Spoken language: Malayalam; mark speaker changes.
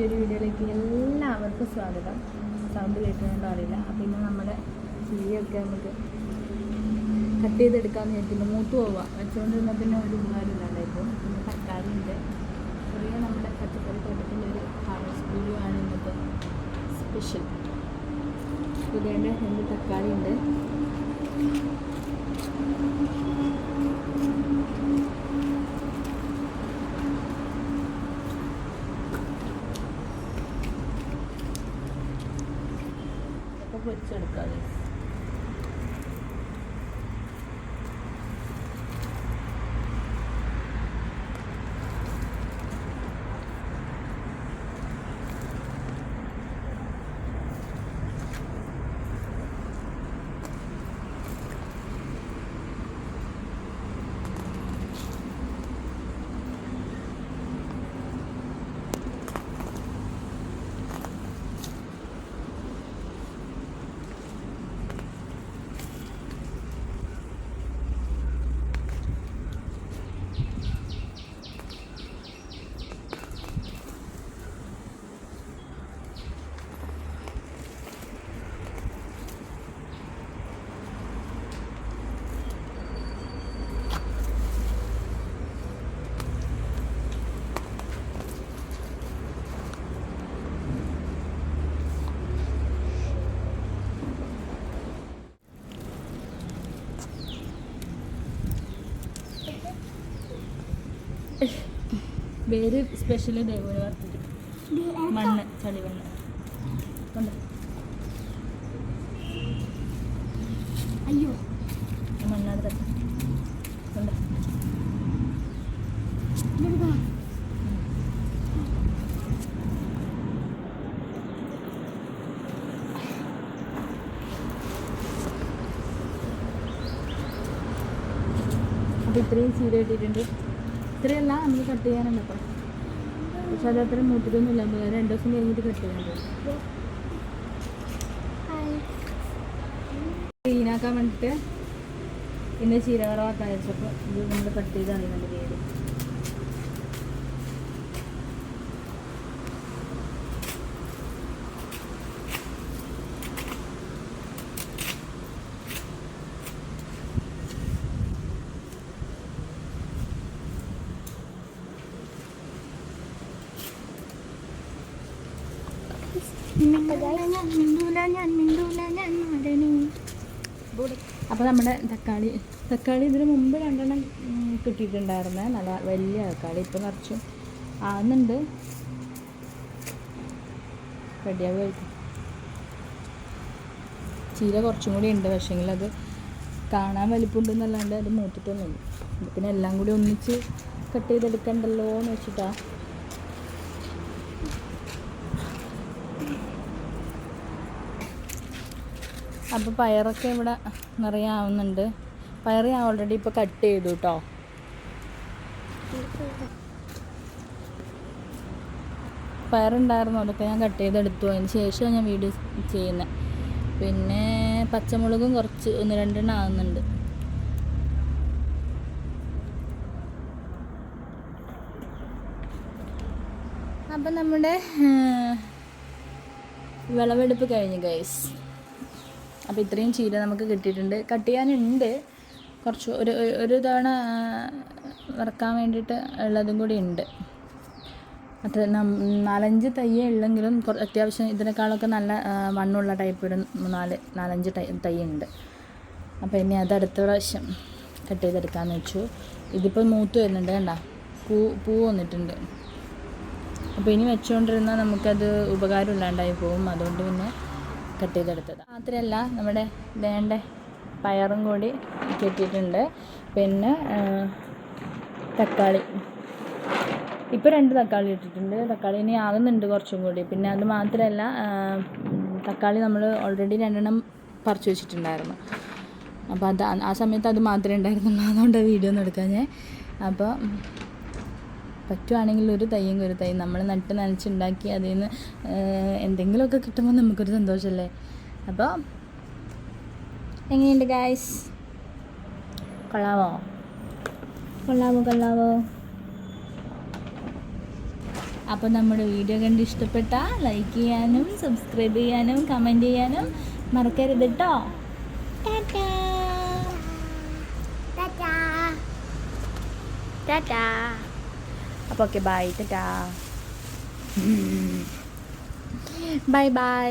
Speaker 1: പുതിയൊരു വീഡിയോയിലേക്ക് എല്ലാവർക്കും സ്വാഗതം. സൗണ്ട് കേൾക്കുന്നുണ്ടോ അറിയില്ല. അപ്പോൾ ഇന്ന് നമ്മുടെ ചീരയൊക്കെ നമുക്ക് കട്ട് ചെയ്തെടുക്കാമെന്ന് വിചാരിക്കുന്നു. മൂത്ത് പോവുക വെച്ചുകൊണ്ടിരുന്നാൽ പിന്നെ ഒരു ഉപകാരമില്ലാണ്ടായിരിക്കും. പിന്നെ തക്കാളി ഉണ്ട്. ചെറിയ നമ്മുടെ പച്ചക്കറി തോട്ടത്തിൻ്റെ ഒരു ഹാർവസ്റ്റ് വീഡിയോ ആണ് ഇന്നത്തെ സ്പെഷ്യൽ. പുതിയ 2 തക്കാളി ഉണ്ട്. പൊരിച്ചെടുക്കാതെ വേര് സ്പെഷ്യൽ ഇതേപോലെ വറുത്തിട്ട് മണ്ണ് ചളിവെണ്ണ കൊണ്ട് അയ്യോ മണ്ണാട് തട്ടാം കൊണ്ട് അപ്പോൾ ഇത്രയും ചീര ഇട്ടിട്ടുണ്ട്. ഇത്രയല്ല നമുക്ക് കട്ട് ചെയ്യാനുണ്ട്. അപ്പം പക്ഷെ അത് അത്രയും മൂത്തിട്ടൊന്നുമില്ല. നമ്മൾ 2 ദിവസം കഴിഞ്ഞിട്ട് കട്ട് ചെയ്യാനുണ്ട്. ക്ലീനാക്കാൻ വേണ്ടിയിട്ട് ഇന്ന് ചീരവറവാക്കാൻ വെച്ചപ്പോൾ ഇത് നമ്മൾ കട്ട് ചെയ്ത് അറിയുന്നുണ്ട് വേര്. അപ്പോൾ നമ്മുടെ തക്കാളി ഇതിന് മുമ്പ് 2 കിട്ടിയിട്ടുണ്ടായിരുന്നേ. നല്ല വലിയ തക്കാളി ഇപ്പോൾ നിറച്ചും ആകുന്നുണ്ട്. റെഡിയാകും. ചീര കുറച്ചും കൂടി ഉണ്ട്. പക്ഷേങ്കിൽ അത് കാണാൻ വലിപ്പമുണ്ടെന്നല്ലാണ്ട് അത് മൂത്തിട്ടൊന്നുമില്ല. പിന്നെ എല്ലാം കൂടി ഒന്നിച്ച് കട്ട് ചെയ്തെടുക്കണ്ടല്ലോ എന്ന് വെച്ചിട്ടാണ്. അപ്പോൾ പയറൊക്കെ ഇവിടെ നിറയെ ആവുന്നുണ്ട്. പയർ ഞാൻ ഓൾറെഡി ഇപ്പോൾ കട്ട് ചെയ്തു കേട്ടോ. പയറുണ്ടായിരുന്നു, അതൊക്കെ ഞാൻ കട്ട് ചെയ്തെടുത്തു. അതിന് ശേഷമാണ് ഞാൻ വീഡിയോ ചെയ്യുന്നത്. പിന്നെ പച്ചമുളകും കുറച്ച് 1-2 ആവുന്നുണ്ട്. അപ്പം നമ്മുടെ വിളവെടുപ്പ് കഴിഞ്ഞു ഗൈസ്. അപ്പോൾ ഇത്രയും ചീര നമുക്ക് കിട്ടിയിട്ടുണ്ട്. കട്ട് ചെയ്യാനുണ്ട് കുറച്ച്. ഒരു തവണ വറക്കാൻ വേണ്ടിയിട്ട് ഉള്ളതും കൂടി ഉണ്ട്. അത്ര 4-5 തയ്യേ ഉള്ളെങ്കിലും അത്യാവശ്യം ഇതിനേക്കാളൊക്കെ നല്ല മണ്ണുള്ള ടൈപ്പ് ഒരു 4-5 തൈ ഉണ്ട്. അപ്പോൾ ഇനി അത് അടുത്ത പ്രാവശ്യം കട്ട് ചെയ്തെടുക്കാമെന്ന് വെച്ചു. ഇതിപ്പോൾ മൂത്ത് വരുന്നുണ്ട്. കണ്ട പൂ വന്നിട്ടുണ്ട്. അപ്പോൾ ഇനി വെച്ചുകൊണ്ടിരുന്നാൽ നമുക്കത് ഉപകാരമില്ലാണ്ടായി പോകും. അതുകൊണ്ട് പിന്നെ കട്ട് ചെയ്തെടുത്തത് മാത്രമല്ല നമ്മുടെ വേണ്ട പയറും കൂടി കെട്ടിയിട്ടുണ്ട്. പിന്നെ തക്കാളി ഇപ്പോൾ 2 തക്കാളി ഇട്ടിട്ടുണ്ട്. തക്കാളി ഇനി ആകുന്നുണ്ട് കുറച്ചും കൂടി. പിന്നെ അത് മാത്രമല്ല തക്കാളി നമ്മൾ ഓൾറെഡി 2 പറിച്ചു വെച്ചിട്ടുണ്ടായിരുന്നു. അപ്പോൾ അത് ആ സമയത്ത് അത് മാത്രമേ ഉണ്ടായിരുന്നുള്ളൂ. അതുകൊണ്ട് വീഡിയോ ഒന്നും എടുക്കാൻ ഞാൻ. അപ്പോൾ പറ്റുവാണെങ്കിൽ ഒരു തൈ നമ്മൾ നട്ട് നനച്ചുണ്ടാക്കി അതിൽ നിന്ന് എന്തെങ്കിലുമൊക്കെ കിട്ടുമ്പോൾ നമുക്കൊരു സന്തോഷമല്ലേ. അപ്പോൾ എങ്ങനെയുണ്ട് ഗായ്സ്? കൊള്ളാവോ? അപ്പോൾ നമ്മുടെ വീഡിയോ കണ്ട് ഇഷ്ടപ്പെട്ടാൽ ലൈക്ക് ചെയ്യാനും സബ്സ്ക്രൈബ് ചെയ്യാനും കമൻറ്റ് ചെയ്യാനും മറക്കരുത് കേട്ടോ. ടാറ്റാ ടാറ്റാ ടാറ്റാ. അപ്പോൾ okay bye Tata. Bye bye.